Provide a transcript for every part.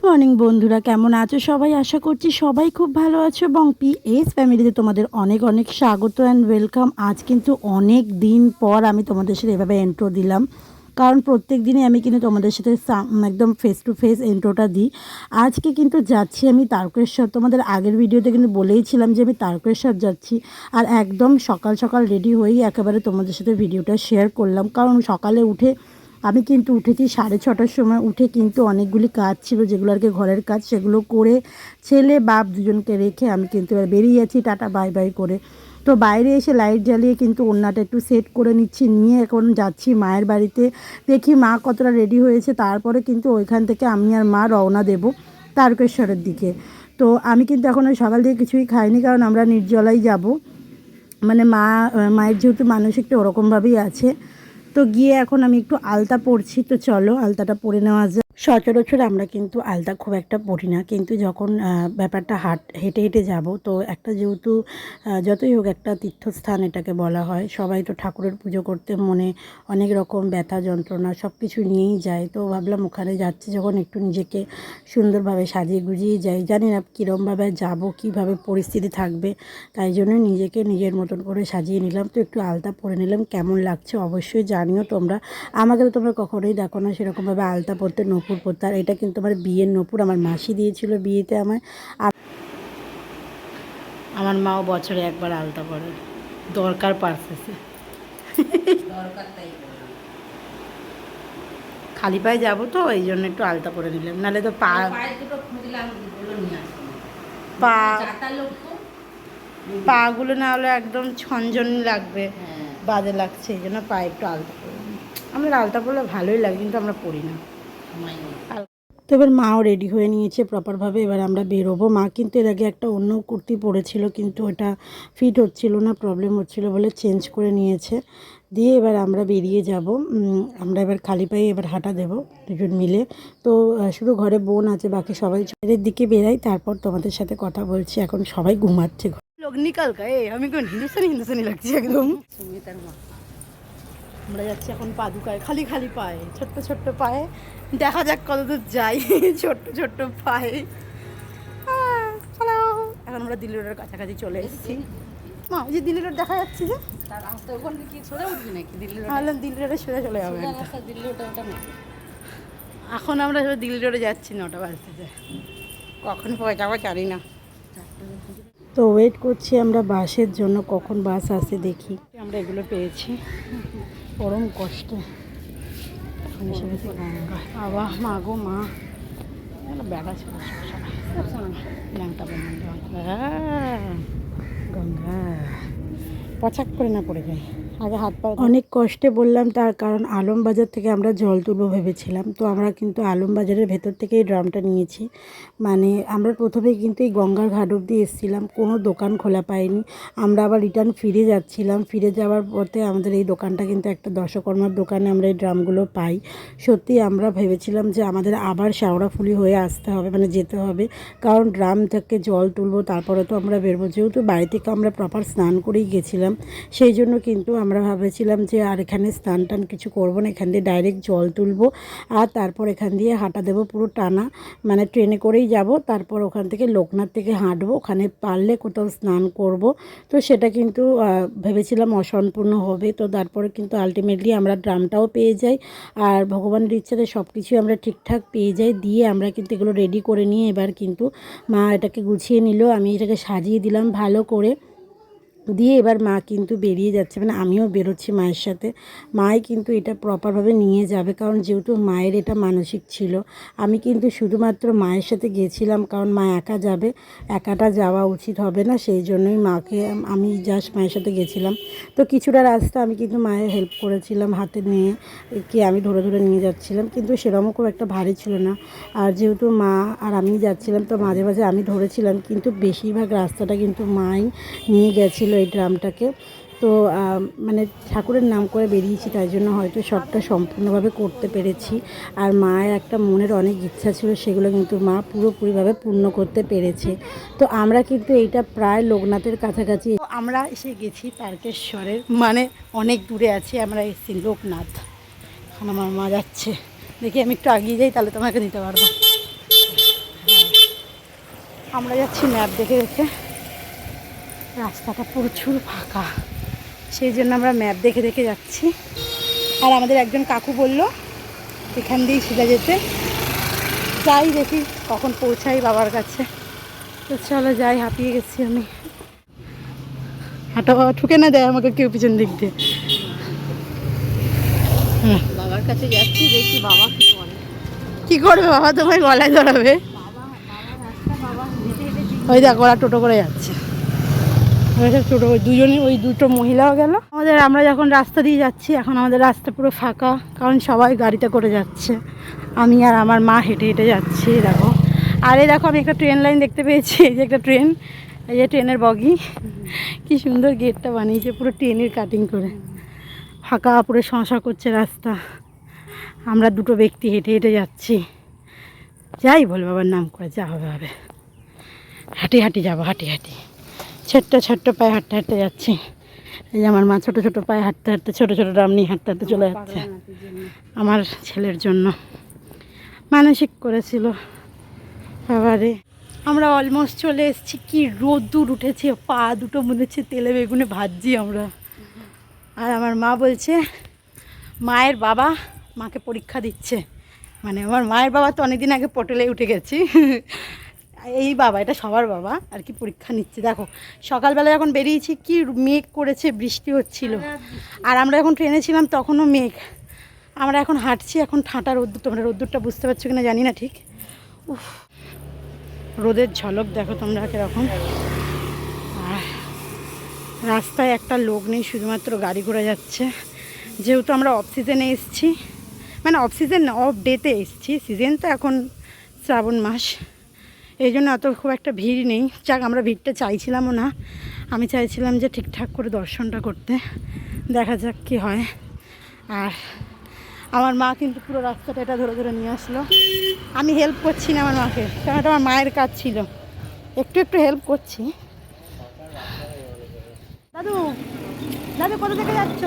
Morning বন্ধুরা, কেমন আছো সবাই? আশা করছি সবাই খুব ভালো আছো এবং পিএস ফ্যামিলিতে তোমাদের অনেক অনেক স্বাগত অ্যান্ড ওয়েলকাম। আজ কিন্তু অনেক দিন পর আমি তোমাদের সাথে এভাবে এন্ট্রো দিলাম, কারণ প্রত্যেক দিনই আমি কিন্তু তোমাদের সাথে একদম ফেস টু ফেস এন্ট্রোটা দিই। আজকে কিন্তু যাচ্ছি আমি তারকেশ্বর। তোমাদের আগের ভিডিওতে কিন্তু বলেইছিলাম যে আমি তারকেশ্বর যাচ্ছি, আর একদম সকাল সকাল রেডি হয়েই একেবারে তোমাদের সাথে ভিডিওটা শেয়ার করলাম। কারণ সকালে উঠে আমি কিন্তু উঠেছি 6:30টার সময়। উঠে কিন্তু অনেকগুলি কাজ ছিল, যেগুলো আর কি ঘরের কাজ, সেগুলো করে ছেলে বাপ দুজনকে রেখে আমি কিন্তু এবার বেরিয়ে যাচ্ছি টাটা বাই বাই করে। তো বাইরে এসে লাইট জ্বালিয়ে কিন্তু ওড়নাটা একটু সেট করে নিচ্ছি, নিয়ে এখন যাচ্ছি মায়ের বাড়িতে। দেখি মা কতটা রেডি হয়েছে, তারপরে কিন্তু ওইখান থেকে আমি আর মা রওনা দেব তারকেশ্বরের দিকে। তো আমি কিন্তু এখন ওই সকাল থেকে কিছুই খাইনি, কারণ আমরা নির্জলাই যাব। মানে মায়ের যেহেতু মানসিকটা ওরকমভাবেই আছে। তো গিয়ে এখন আমি একটু আলতা পরছি। তো চলো আলতাটা পরে নেওয়া যায়। সচরাচর আমরা কিন্তু আলতা খুব একটা পরি না, কিন্তু যখন ব্যাপারটা হেঁটে হেঁটে যাব, তো একটা যেহেতু যতই হোক একটা তীর্থস্থান এটাকে বলা হয়, সবাই তো ঠাকুরের পুজো করতে মনে অনেক রকম ব্যথা যন্ত্রণা সব কিছু নিয়েই যায়। তো ভাবলাম ওখানে যাচ্ছি যখন, একটু নিজেকে সুন্দরভাবে সাজিয়ে গুজিয়ে যাই। জানি না কীরমভাবে যাব, কীভাবে পরিস্থিতি থাকবে, তাই জন্য নিজেকে নিজের মতন করে সাজিয়ে নিলাম। তো একটু আলতা পরে নিলাম। কেমন লাগছে অবশ্যই জানিও তোমরা। আমাকে তো তোমরা কখনোই দেখো না সেরকমভাবে আলতা পরতে, নূপুর পরতে। আর এটা কিন্তু আমার বিয়ের নূপুর, আমার মাসি দিয়েছিল বিয়েতে আমায়। আমার মাও বছরে একবার আলতা পরে, দরকার পারতেছে। খালি পায়ে যাবো তো এই জন্য একটু আলতা পরে নিলাম, নাহলে তো পা পাগুলো না হলে একদম ছনঝনি লাগবে, বাজে লাগছে, এই জন্য পায়ে একটু আলতা পরে নিই। আমরা আলতা পরলে ভালোই লাগে, কিন্তু আমরা পরি না। তো এবার মাও রেডি হয়ে নিয়েছে প্রপারভাবে, এবার আমরা বেরোবো। মা কিন্তু এর আগে একটা অন্য কুর্তি পরেছিল, কিন্তু ওটা ফিট হচ্ছিল না, প্রবলেম হচ্ছিল বলে চেঞ্জ করে নিয়েছে। দিয়ে এবার আমরা বেরিয়ে যাব। আমরা এবার খালি পায়ে এবার হাঁটা দেবো দুজন মিলে। তো শুধু ঘরে বোন আছে, বাকি সবাই বাইরের দিকে বেরাই, তারপর তোমাদের সাথে কথা বলছি। এখন সবাই ঘুমাচ্ছে। লোক নিকাল গায়ে আমি কোন হিন্দুস্তানি হিন্দুস্তানি লাগছে একদম। সুমিতার মা আমরা যাচ্ছি এখন পাদুকায়, খালি খালি পায়ে, ছোট্ট ছোট্ট পায়ে। দেখা যাক কতদূর যাই ছোট্ট ছোট্ট পায়ে। এখন আমরা দিল্লি রোডের কাছাকাছি চলে এসেছি। মা ওই যে দিল্লি রোড দেখা যাচ্ছে, যে দিল্লি রোডে সোজা চলে যাবে। এখন আমরা দিল্লি রোডে যাচ্ছি, 9টা বাজতে। কখন পৌঁছাবো জানি না। তো ওয়েট করছি আমরা বাসের জন্য, কখন বাস আসে দেখি। আমরা এগুলো পেয়েছি পরম কষ্টে। গঙ্গা বাবা, মা গো মা, বেড়া ছিল ল্যাংটা গঙ্গা পছাক করে না পড়ে যায়। আগে হাত পা অনেক কষ্টে বললাম, তার কারণ আলমবাজার থেকে আমরা জল তুলবো ভেবেছিলাম। তো আমরা কিন্তু আলমবাজারের ভেতর থেকে এই ড্রামটা নিয়েছি। মানে আমরা প্রথমে কিন্তু এই গঙ্গার ঘাট অব্দি এসেছিলাম, কোনো দোকান খোলা পাইনি। আমরা আবার রিটার্ন ফিরে যাচ্ছিলাম, ফিরে যাওয়ার পথে আমাদের এই দোকানটা কিন্তু একটা দশকর্মার দোকানে আমরা এই ড্রামগুলো পাই। সত্যি আমরা ভেবেছিলাম যে আমাদের আবার শেওড়াফুলি হয়ে আসতে হবে, মানে যেতে হবে, কারণ ড্রাম থেকে জল তুলবো, তারপরে তো আমরা বেরোবো। যেহেতু বাড়ি থেকে আমরা প্রপার স্নান করেই গেছিলাম, সেই জন্য কিন্তু আমরা ভেবেছিলাম যে আর এখানে স্নান টান কিছু করবো না, এখান দিয়ে ডাইরেক্ট জল তুলবো আর তারপর এখান দিয়ে হাঁটা দেবো পুরো টানা, মানে ট্রেনে করেই যাব। তারপর ওখান থেকে লোকনাথ থেকে হাঁটবো, ওখানে পারলে কোথাও স্নান করব। তো সেটা কিন্তু ভেবেছিলাম অসম্পূর্ণ হবে। তো তারপরে কিন্তু আলটিমেটলি আমরা ড্রামটাও পেয়ে যাই, আর ভগবানের ইচ্ছাতে সব কিছুই আমরা ঠিকঠাক পেয়ে যাই। দিয়ে আমরা কিন্তু এগুলো রেডি করে নিয়ে এবার কিন্তু মা এটাকে গুছিয়ে নিল, আমি এটাকে সাজিয়ে দিলাম ভালো করে। দিয়ে এবার মা কিন্তু বেরিয়ে যাচ্ছে, মানে আমিও বেরোচ্ছি মায়ের সাথে। মাই কিন্তু এটা প্রপারভাবে নিয়ে যাবে, কারণ যেহেতু মায়ের এটা মানসিক ছিল। আমি কিন্তু শুধুমাত্র মায়ের সাথে গিয়েছিলাম, কারণ মা একা যাবে, একাটা যাওয়া উচিত হবে না, সেই জন্যই মাকে আমি জাস্ট মায়ের সাথে গেছিলাম। তো কিছুটা রাস্তা আমি কিন্তু মায়ের হেল্প করেছিলাম, হাতে নিয়ে কি আমি ধরে ধরে নিয়ে যাচ্ছিলাম, কিন্তু সেরকমও খুব একটা ভারী ছিল না। আর যেহেতু মা আর আমি যাচ্ছিলাম, তো মাঝে মাঝে আমি ধরেছিলাম, কিন্তু বেশিরভাগ রাস্তাটা কিন্তু মাই নিয়ে গেছিলো এই ড্রামটাকে। তো মানে ঠাকুরের নাম করে বেরিয়েছি, তাই জন্য হয়তো সবটা সম্পূর্ণভাবে করতে পেরেছি। আর মায়ের একটা মনের অনেক ইচ্ছা ছিল, সেগুলো কিন্তু মা পুরোপুরিভাবে পূর্ণ করতে পেরেছে। তো আমরা কিন্তু এইটা প্রায় লোকনাথের কাছাকাছি আমরা এসে গেছি তারকেশ্বরের, মানে অনেক দূরে আছি আমরা এসেছি লোকনাথ। এখন আমার মা যাচ্ছে, দেখি আমি একটু এগিয়ে যাই, তাহলে তোমাকে দিতে পারবো। আমরা যাচ্ছি ম্যাপ দেখে দেখে, রাস্তাটা প্রচুর ফাঁকা, সেই জন্য আমরা ম্যাপ দেখে দেখে যাচ্ছি। আর আমাদের একজন কাকু বলল এখান দিয়েই সোজা যেতে, যাই দেখি কখন পৌঁছাই বাবার কাছে। তো চলো যাই, হাঁপিয়ে গেছি আমি। হাঁটা বাবা ঠুকে না দেয় আমাকে কেউ পিছন দিক দিয়ে। বাবার কাছে যাচ্ছি, দেখি বাবা কি করবে, বাবা তোমায় গলায় ধরাবে। ওই দেখ ওরা টোটো করে যাচ্ছে, টোটো দুজনই, ওই দুটো মহিলাও গেল। আমরা যখন রাস্তা দিয়ে যাচ্ছি, এখন আমাদের রাস্তা পুরো ফাঁকা, কারণ সবাই গাড়িতে করে যাচ্ছে। আমি আর আমার মা হেঁটে হেঁটে যাচ্ছি। দেখো, আর এই দেখো আমি একটা ট্রেন লাইন দেখতে পেয়েছি, এই যে একটা ট্রেন, এই যে ট্রেনের বগি, কি সুন্দর গেটটা বানিয়েছে পুরো ট্রেনের কাটিং করে। ফাঁকা পুরো শশা করছে রাস্তা, আমরা দুটো ব্যক্তি হেঁটে হেঁটে যাচ্ছি। যাই বল বাবার নাম করে, যা হবে হবে, হাঁটি হাঁটি যাবো, হাঁটি হাঁটি ছোট্ট ছোট্ট পায়ে হাঁটতে হাঁটতে যাচ্ছি। এই যে আমার মা ছোটো ছোটো পায়ে হাঁটতে হাঁটতে, ছোটো ছোটো ড্রাম নিয়ে হাঁটতে হাঁটতে চলে যাচ্ছে। আমার ছেলের জন্য মানসিক করেছিল। বাবারে, আমরা অলমোস্ট চলে এসেছি। কি রোদ্দুর উঠেছে, পা দুটো মনে হচ্ছে তেলে বেগুনে ভাজছি আমরা। আর আমার মা বলছে মায়ের বাবা মাকে পরীক্ষা দিচ্ছে, মানে আমার মায়ের বাবা তো অনেকদিন আগে পটলে উঠে গেছি, এই বাবা, এটা সবার বাবা আর কি, পরীক্ষা নিচ্ছে। দেখো সকালবেলা যখন বেরিয়েছি কি মেঘ করেছে, বৃষ্টি হচ্ছিল, আর আমরা যখন ট্রেনে ছিলাম তখনও মেঘ। আমরা এখন হাঁটছি, এখন ঠাঁটা রোদ্দুর, তোমরা রোদ্দুরটা বুঝতে পারছো কিনা জানি না ঠিক। উফ, রোদের ঝলক দেখো তোমরা কীরকম। আর রাস্তায় একটা লোক নেই, শুধুমাত্র গাড়ি ঘোড়া যাচ্ছে। যেহেতু আমরা অফ সিজনে এসেছি, মানে অফ সিজন না, অফ ডেতে এসেছি, সিজন তো এখন শ্রাবণ মাস, এই জন্য অত খুব একটা ভিড় নেই। যাক, আমরা ভিড়টা চাইছিলামও না, আমি চাইছিলাম যে ঠিকঠাক করে দর্শনটা করতে, দেখা যাক কী হয়। আর আমার মা কিন্তু পুরো রাস্তাটা এটা ধরে ধরে নিয়ে আসলো। আমি হেল্প করছি না আমার মাকে, কারণ এটা আমার মায়ের কাজ ছিল, একটু একটু হেল্প করছি। দাদু, দাদু কোথা থেকে যাচ্ছ?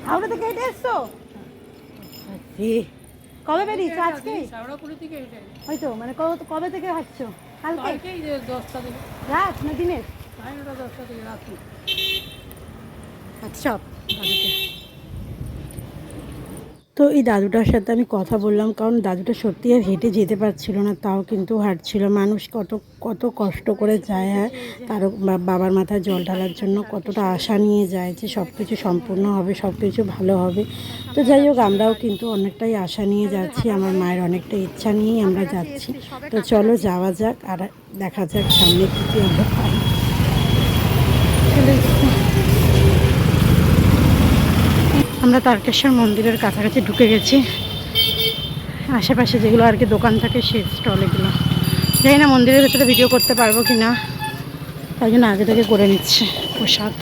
হাওড়া থেকে হেঁটে এসছো? কবে বেরিয়েছো? আজকে হয়তো, মানে কবে থেকে হাঁটছো? কালকে 10টা থেকে রাত না দিনের? 10টা থেকে রাত্রি। আচ্ছা, তো এই দাদুটার সাথে আমি কথা বললাম, কারণ দাদুটা সত্যি আর হেঁটে যেতে পারছিল না, তাও কিন্তু হাঁটছিল। মানুষ কত কত কষ্ট করে যায়, হ্যাঁ, তার বাবার মাথায় জল ঢালার জন্য কতটা আশা নিয়ে যায় যে সব কিছু সম্পূর্ণ হবে, সব কিছু ভালো হবে। তো যাই হোক, আমরাও কিন্তু অনেকটাই আশা নিয়ে যাচ্ছি, আমার মায়ের অনেকটা ইচ্ছা নিয়েই আমরা যাচ্ছি। তো চলো যাওয়া যাক, আর দেখা যাক সামনে কী কী আমরা পাই। আমরা তারকেশ্বর মন্দিরের কাছাকাছি ঢুকে গেছি। আশেপাশে যেগুলো আর কি দোকান থাকে, সেই স্টলেগুলো, জানি না মন্দিরের ভেতরে ভিডিও করতে পারবো কি না, তাই জন্য আগে থেকে করে নিচ্ছে প্রসাদ।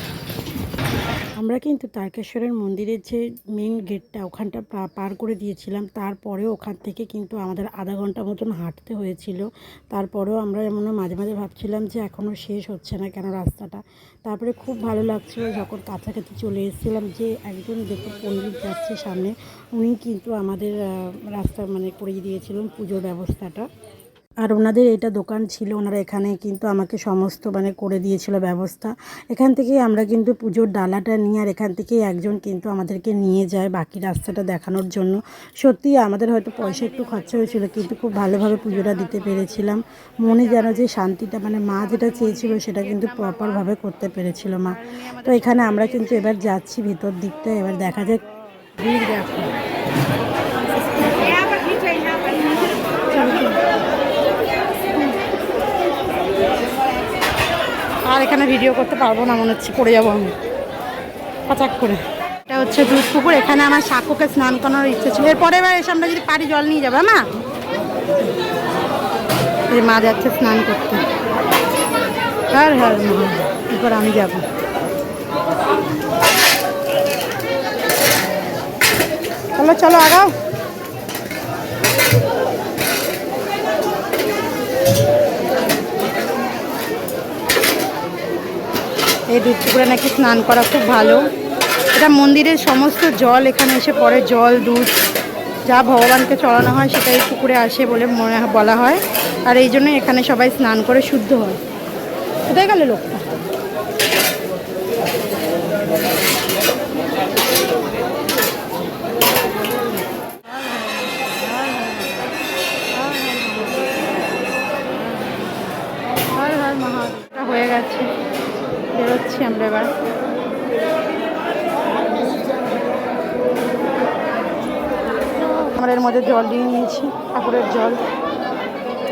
আমরা কিন্তু তারকেশ্বরের মন্দিরের যে মেন গেটটা, ওখানটা পার করে দিয়েছিলাম, তারপরেও ওখান থেকে কিন্তু আমাদের আধা ঘন্টা মতন হাঁটতে হয়েছিল। তারপরেও আমরা এমন মাঝে মাঝে ভাবছিলাম যে এখনও শেষ হচ্ছে না কেন রাস্তাটা। তারপরে খুব ভালো লাগছিল যখন কাছাকাছি চলে এসেছিলাম, যে একজন দেখো পণ্ডিত যাচ্ছে সামনে, উনি কিন্তু আমাদের রাস্তা মানে করে দিয়েছিলেন পুজোর ব্যবস্থাটা। আর ওনাদের এটা দোকান ছিল, ওনারা এখানে কিন্তু আমাকে সমস্ত মানে করে দিয়েছিল ব্যবস্থা। এখান থেকেই আমরা কিন্তু পুজোর ডালাটা নিয়ে, আর এখান থেকেই একজন কিন্তু আমাদেরকে নিয়ে যায় বাকি রাস্তাটা দেখানোর জন্য। সত্যি আমাদের হয়তো পয়সা একটু খরচা হয়েছিল, কিন্তু খুব ভালোভাবে পুজোটা দিতে পেরেছিলাম। মনে যেন যে শান্তিটা, মানে মা যেটা চেয়েছিল সেটা কিন্তু প্রপারভাবে করতে পেরেছিল মা। তো এখানে আমরা কিন্তু এবার যাচ্ছি ভিতর দিকটা, এবার দেখা যাক ভিড় দেখো। আর এখানে ভিডিও করতে পারবো না মনে হচ্ছে, পড়ে যাবো আমি পাচাক করে। এটা হচ্ছে দুধ পুকুর, এখানে আমার সাকুকে স্নান করানোর ইচ্ছে ছিল। এরপরে এবার এসে আমরা যদি পারি জল নিয়ে যাবো না, এই মা যাচ্ছে স্নান করতে। হ্যাঁ হ্যাঁ, এরপর আমি যাবো। চলো চলো আগাও। এই দুধ পুকুরে নাকি স্নান করা খুব ভালো। এটা মন্দিরের সমস্ত জল এখানে এসে পড়ে, জল দুধ যা ভগবানকে চড়ানো হয় সেটাই পুকুরে আসে বলে বলা হয়। আর এই জন্য এখানে সবাই স্নান করে শুদ্ধ হয়। কোথায় গেল লোকটা? হয়ে গেছে, বেরোচ্ছি আমরা এবার। আমরা এর মধ্যে জল দিয়ে নিয়েছি, ঠাকুরের জল,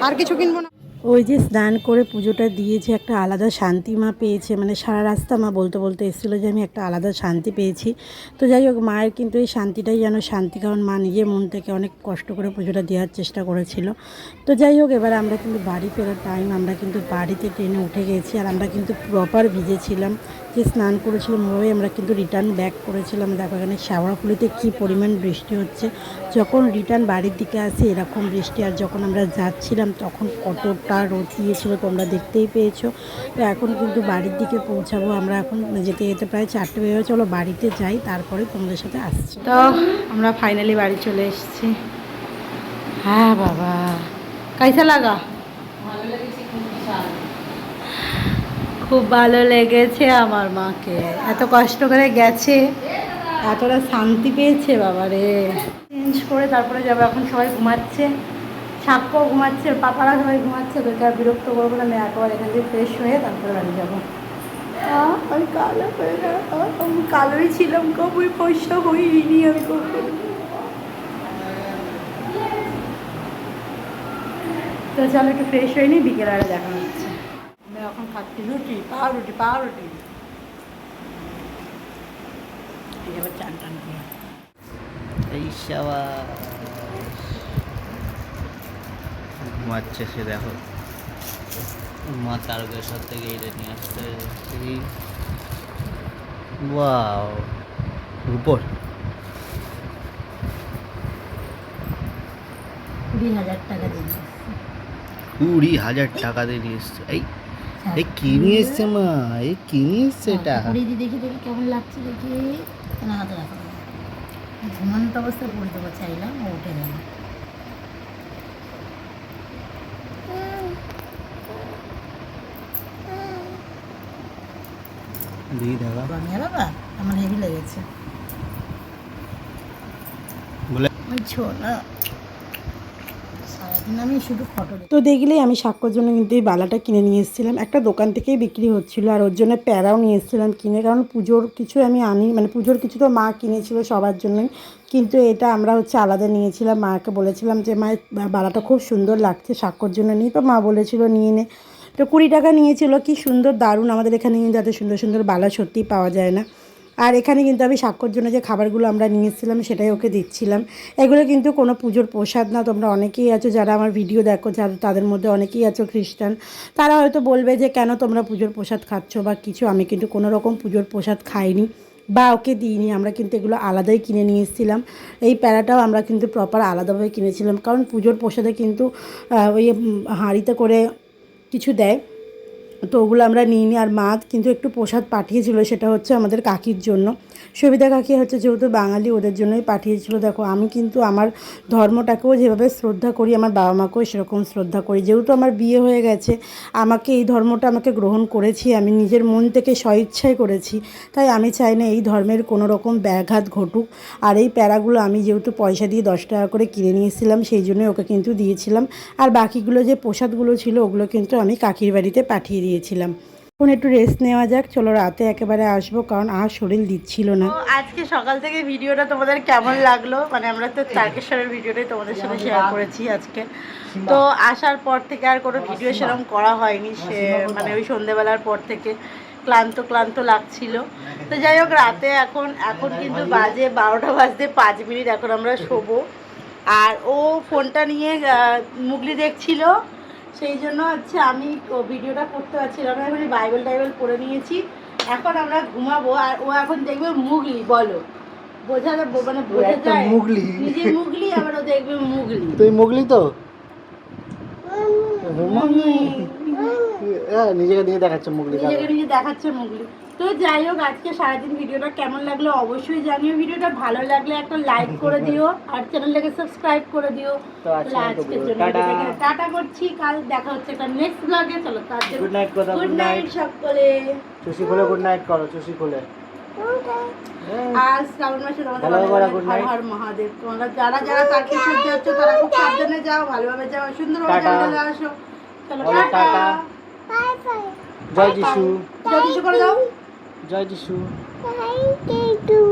আর কিছু কিনবো না। ওই যে স্নান করে পুজোটা দিয়েছে, একটা আলাদা শান্তি মা পেয়েছে, মানে সারা রাস্তা মা বলতে বলতে এসেছিলো যে আমি একটা আলাদা শান্তি পেয়েছি। তো যাই হোক, মায়ের কিন্তু এই শান্তিটাই যেন শান্তি, কারণ মা নিজের মন থেকে অনেক কষ্ট করে পুজোটা দেওয়ার চেষ্টা করেছিল। তো যাই হোক, এবার আমরা কিন্তু বাড়ি ফেরার টাইম, আমরা কিন্তু বাড়িতে ট্রেনে উঠে গেছি। আর আমরা কিন্তু প্রপার ভিজেছিলাম, যে স্নান করেছিলাম ওভাবেই আমরা কিন্তু রিটার্ন ব্যাক করেছিলাম। দেখো এখানে শ্যাওড়াফুলিতে কী পরিমাণ বৃষ্টি হচ্ছে। যখন রিটার্ন বাড়ির দিকে আসি এরকম বৃষ্টি, আর যখন আমরা যাচ্ছিলাম তখন কতটা রোদ দিয়েছিল তোমরা দেখতেই পেয়েছো। তো এখন কিন্তু বাড়ির দিকে পৌঁছাবো আমরা, এখন যেতে যেতে প্রায় 4টে বেজে। চলো বাড়িতে যাই, তারপরে তোমাদের সাথে আসছি। তো আমরা ফাইনালি বাড়ি চলে এসেছি। হ্যাঁ বাবা, কাইসা লাগা? খুব ভালো লেগেছে আমার মাকে, এত কষ্ট করে গেছে, এতটা শান্তি পেয়েছে বাবা রে। চেঞ্জ করে তারপরে যাবো। এখন সবাই ঘুমাচ্ছে, সাক্ষ্য ঘুমাচ্ছে, পাপারা সবাই ঘুমাচ্ছে, ওদেরকে আর বিরক্ত করবো না। আমি একবার এখান থেকে ফ্রেশ হয়ে তারপরে বাড়ি যাবো। আমি কালো হয়ে না, আমি কালোই ছিলাম, কবই পয়সা হইনি আমি কখন। তো চলো একটু ফ্রেশ হয়নি, বিকেলবেলা দেখা হচ্ছে। আমি এখন খাচ্ছি রুটি, পাউরুটি, পাউরুটি। এবার চান টান দিয়ে এই ঘুমাচ্ছে সে, দেখো মা তারকেশ্বর থেকে এটা নিয়ে আসতে। ওয়াও, উপর 20,000 টাকা দিয়ে 20,000 টাকা দিয়ে নিয়ে এসছে। এই কি নিয়ে এসছে মা? এই কি নিয়ে এসছে এটা? দেখি দেখি কেমন লাগছে দেখি। না হাতে রাখো, ঘুমানোর অবস্থায় পড়ে দেবো, চাইলাম ও উঠে গেল। দিয়ে দেখা বাবা আমার হেভি লেগেছে বলে না। আমি শুধু ফটো তো দেখলেই আমি সাক্ষ্যর জন্য কিন্তু এই বালাটা কিনে নিয়ে এসেছিলাম, একটা দোকান থেকেই বিক্রি হচ্ছিলো। আর ওর জন্য প্যারাও নিয়ে এসেছিলাম কিনে, কারণ পুজোর কিছু আমি আনি, মানে পুজোর কিছু তো মা কিনেছিল সবার জন্যই, কিন্তু এটা আমরা আলাদা নিয়েছিলাম। মাকে বলেছিলাম যে মা বালাটা খুব সুন্দর লাগছে, সাক্ষ্যর জন্য নিই। তো মা বলেছিল নিয়ে নে। তো 20 টাকা নিয়েছিল, কি সুন্দর দারুণ। আমাদের এখানে কিন্তু এত সুন্দর সুন্দর বালা সত্যিই পাওয়া যায় না। আর এখানে কিন্তু আমি সাক্ষ্যর জন্য যে খাবারগুলো আমরা নিয়ে এসেছিলাম সেটাই ওকে দিচ্ছিলাম। এগুলো কিন্তু কোনো পুজোর প্রসাদ না। তোমরা অনেকেই আছো যারা আমার ভিডিও দেখো, যারা তাদের মধ্যে অনেকেই আছো খ্রিস্টান, তারা হয়তো বলবে যে কেন তোমরা পুজোর প্রসাদ খাচ্ছ বা কিছু। আমি কিন্তু কোনো রকম পুজোর প্রসাদ খাইনি বা ওকে দিইনি। আমরা কিন্তু এগুলো আলাদাই কিনে নিয়ে এসেছিলাম। এই প্যারাটাও আমরা কিন্তু প্রপার আলাদাভাবে কিনেছিলাম, কারণ পুজোর প্রসাদে কিন্তু ওই হাঁড়িতে করে কিছু দেয়, তো ওগুলো আমরা নিইনি। আর মা কিন্তু একটু প্রসাদ পাঠিয়েছিল, সেটা হচ্ছে আমাদের কাকির জন্য। সবিতা কাকি হচ্ছে যেহেতু বাঙালি, ওদের জন্যই পাঠিয়েছিল। দেখো আমি কিন্তু আমার ধর্মটাকেও যেভাবে শ্রদ্ধা করি, আমার বাবা মাকেও সেরকম শ্রদ্ধা করি। যেহেতু আমার বিয়ে হয়ে গেছে, আমাকে এই ধর্মটা আমাকে গ্রহণ করেছি, আমি নিজের মন থেকে স্বইচ্ছায় করেছি, তাই আমি চাই না এই ধর্মের কোনো রকম ব্যাঘাত ঘটুক। আর এই প্যারাগুলো আমি যেহেতু পয়সা দিয়ে 10 টাকা করে কিনে নিয়েছিলাম, সেই জন্যই ওকে কিন্তু দিয়েছিলাম। আর বাকিগুলো যে প্রসাদগুলো ছিল ওগুলো কিন্তু আমি কাকির বাড়িতে পাঠিয়ে দিয়েছিলাম। এখন একটু রেস্ট নেওয়া যাক, চলো রাতে একেবারে আসবো, কারণ আর শরীর দিচ্ছিল না। আজকে সকাল থেকে ভিডিওটা তোমাদের কেমন লাগলো? মানে আমরা তো তারকেশ্বরের ভিডিওটাই তোমাদের সাথে শেয়ার করেছি আজকে। তো আসার পর থেকে আর কোনো ভিডিও সেরকম করা হয়নি, সে মানে ওই সন্ধ্যেবেলার পর থেকে ক্লান্ত ক্লান্ত লাগছিল। তো যাই হোক, রাতে এখন কিন্তু বাজে 12টা বাজতে 5 মিনিট, এখন আমরা শোবো। আর ও ফোনটা নিয়ে মুগলি দেখছিল, সেই জন্য হচ্ছে আমি ভিডিওটা করতে পারছিলাম না। এবারে বাইবেল টাইবেল পড়ে নিয়েছি, এখন আমরা ঘুমাবো। আর ও এখন দেখবে মুগলি, বলো বোঝা মানে বোঝা যায় মুগলি, নিজে মুগলি, আবার ও দেখবে মুগলি। তুই মুগলি তো নিজেকে দিয়ে দেখাচ্ছে মুগলি, নিজেকে নিজে দেখাচ্ছে মুগলি। তো যাই হোক, আজকে সারাদিন ভিডিওটা কেমন লাগলো অবশ্যই জানিও। ভিডিওটা ভালো লাগলে একটা লাইক করে দিও আর চ্যানেলটাকে সাবস্ক্রাইব করে দিও। তো আজকের জন্য টাটা করছি, কাল দেখা হচ্ছে একটা নেক্সট ব্লগে। চলো তার জন্য গুড নাইট কথা, গুড নাইট সকলে। চুষি খুলে গুড নাইট করো, চুষি খুলে। আজ শ্রাবণ মাসে তোমাদের ভালো করে good হর night। হর মহাদেব। তোমরা যারা যারা তারকে সূর্য যাচ্ছ তারা খুব সাবধানে যাও, ভালোভাবে যাও, সুন্দরভাবে টাটা। চলে আসো। চলো বলো টাটা। টাটা। জয় যিশু, জয় যিশু করে দাও। জয় যিশু। Bye,